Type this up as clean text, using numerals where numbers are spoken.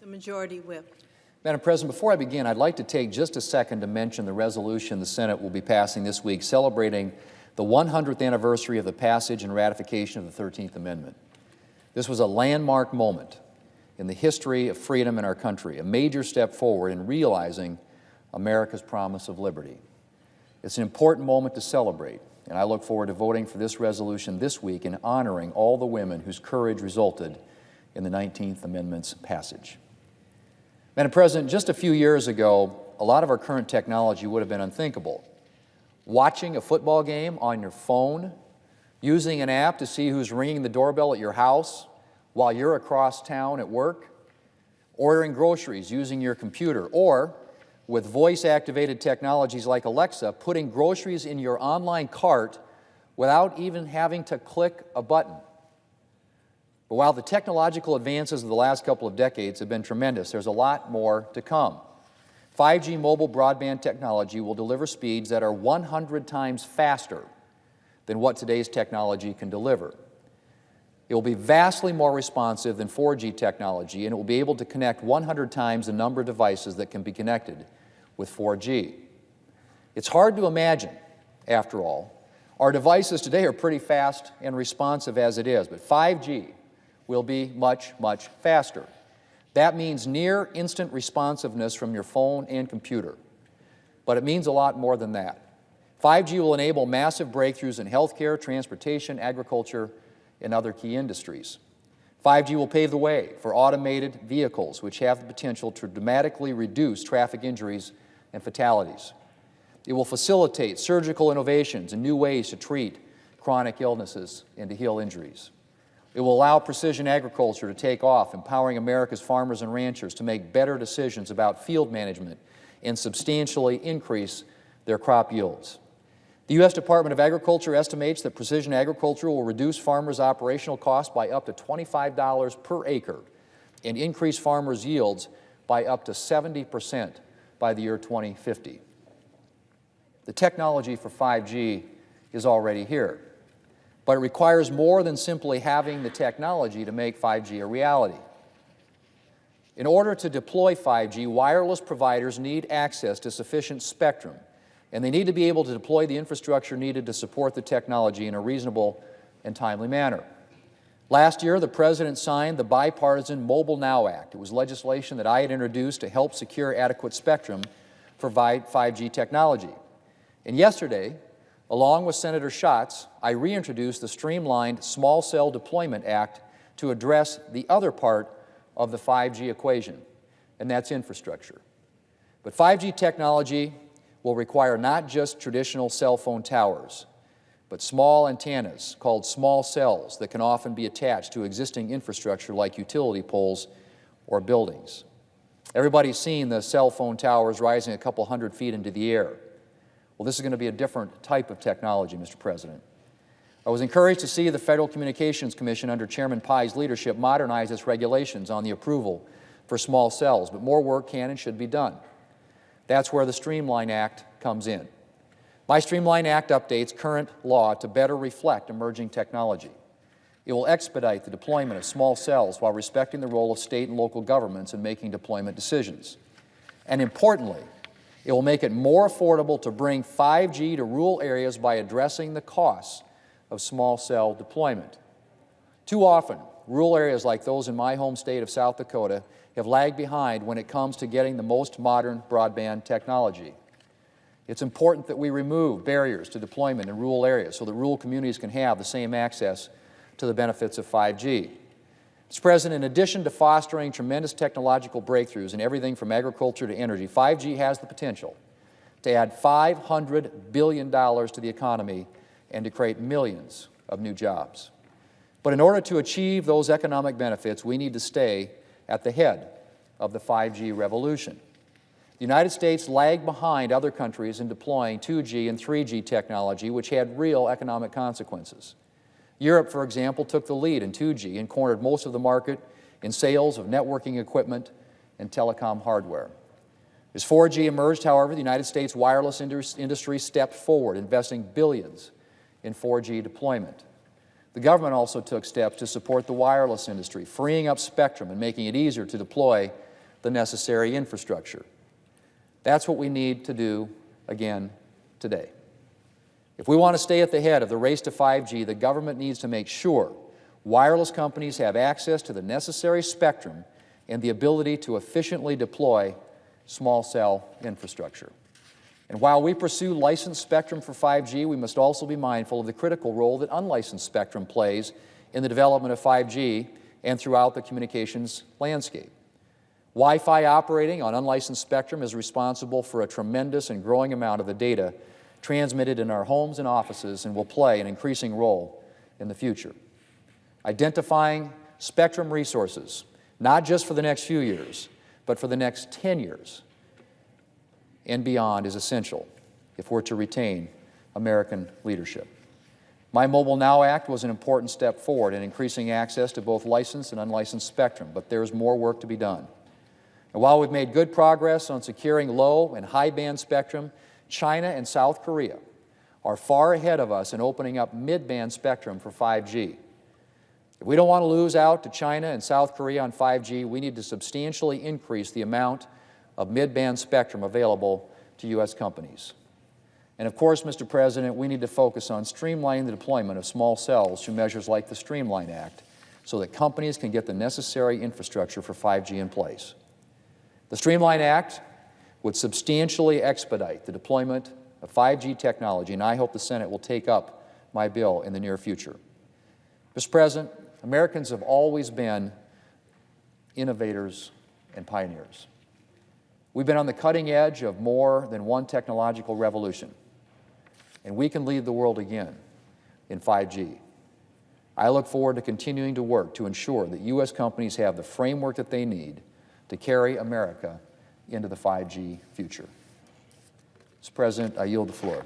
The Majority Whip. Madam President, before I begin, I'd like to take just a second to mention the resolution the Senate will be passing this week celebrating the 100th anniversary of the passage and ratification of the 13th Amendment. This was a landmark moment in the history of freedom in our country, a major step forward in realizing America's promise of liberty. It's an important moment to celebrate, and I look forward to voting for this resolution this week and honoring all the women whose courage resulted in the 19th Amendment's passage. Madam President, just a few years ago, a lot of our current technology would have been unthinkable. Watching a football game on your phone, using an app to see who's ringing the doorbell at your house while you're across town at work, ordering groceries using your computer, or with voice-activated technologies like Alexa, putting groceries in your online cart without even having to click a button. But while the technological advances of the last couple of decades have been tremendous, there's a lot more to come. 5G mobile broadband technology will deliver speeds that are 100 times faster than what today's technology can deliver. It will be vastly more responsive than 4G technology, and it will be able to connect 100 times the number of devices that can be connected with 4G. It's hard to imagine, after all. Our devices today are pretty fast and responsive as it is, but 5G will be much, much faster. That means near instant responsiveness from your phone and computer. But it means a lot more than that. 5G will enable massive breakthroughs in healthcare, transportation, agriculture, and other key industries. 5G will pave the way for automated vehicles, which have the potential to dramatically reduce traffic injuries and fatalities. It will facilitate surgical innovations and new ways to treat chronic illnesses and to heal injuries. It will allow precision agriculture to take off, empowering America's farmers and ranchers to make better decisions about field management and substantially increase their crop yields. The U.S. Department of Agriculture estimates that precision agriculture will reduce farmers' operational costs by up to $25 per acre and increase farmers' yields by up to 70% by the year 2050. The technology for 5G is already here. But it requires more than simply having the technology to make 5G a reality. In order to deploy 5G, wireless providers need access to sufficient spectrum, and they need to be able to deploy the infrastructure needed to support the technology in a reasonable and timely manner. Last year, the President signed the bipartisan Mobile Now Act. It was legislation that I had introduced to help secure adequate spectrum for 5G technology. And yesterday, along with Senator Schatz, I reintroduced the streamlined Small Cell Deployment Act to address the other part of the 5G equation, and that's infrastructure. But 5G technology will require not just traditional cell phone towers, but small antennas called small cells that can often be attached to existing infrastructure like utility poles or buildings. Everybody's seen the cell phone towers rising a couple hundred feet into the air. Well, this is going to be a different type of technology, Mr. President. I was encouraged to see the Federal Communications Commission under Chairman Pai's leadership modernize its regulations on the approval for small cells, but more work can and should be done. That's where the Streamline Act comes in. My Streamline Act updates current law to better reflect emerging technology. It will expedite the deployment of small cells while respecting the role of state and local governments in making deployment decisions. And importantly, it will make it more affordable to bring 5G to rural areas by addressing the costs of small cell deployment. Too often, rural areas like those in my home state of South Dakota have lagged behind when it comes to getting the most modern broadband technology. It's important that we remove barriers to deployment in rural areas so that rural communities can have the same access to the benefits of 5G. Mr. President, in addition to fostering tremendous technological breakthroughs in everything from agriculture to energy, 5G has the potential to add $500 billion to the economy and to create millions of new jobs. But in order to achieve those economic benefits, we need to stay at the head of the 5G revolution. The United States lagged behind other countries in deploying 2G and 3G technology, which had real economic consequences. Europe, for example, took the lead in 2G and cornered most of the market in sales of networking equipment and telecom hardware. As 4G emerged, however, the United States wireless industry stepped forward, investing billions in 4G deployment. The government also took steps to support the wireless industry, freeing up spectrum and making it easier to deploy the necessary infrastructure. That's what we need to do again today. If we want to stay at the head of the race to 5G, the government needs to make sure wireless companies have access to the necessary spectrum and the ability to efficiently deploy small cell infrastructure. And while we pursue licensed spectrum for 5G, we must also be mindful of the critical role that unlicensed spectrum plays in the development of 5G and throughout the communications landscape. Wi-Fi operating on unlicensed spectrum is responsible for a tremendous and growing amount of the data transmitted in our homes and offices and will play an increasing role in the future. Identifying spectrum resources, not just for the next few years, but for the next 10 years and beyond, is essential if we're to retain American leadership. My Mobile Now Act was an important step forward in increasing access to both licensed and unlicensed spectrum, but there is more work to be done. And while we've made good progress on securing low and high band spectrum, China and South Korea are far ahead of us in opening up mid-band spectrum for 5G. If we don't want to lose out to China and South Korea on 5G, we need to substantially increase the amount of mid-band spectrum available to U.S. companies. And of course, Mr. President, we need to focus on streamlining the deployment of small cells through measures like the Streamline Act so that companies can get the necessary infrastructure for 5G in place. The Streamline Act would substantially expedite the deployment of 5G technology, and I hope the Senate will take up my bill in the near future. Mr. President, Americans have always been innovators and pioneers. We've been on the cutting edge of more than one technological revolution, and we can lead the world again in 5G. I look forward to continuing to work to ensure that U.S. companies have the framework that they need to carry America into the 5G future. Mr. President, I yield the floor.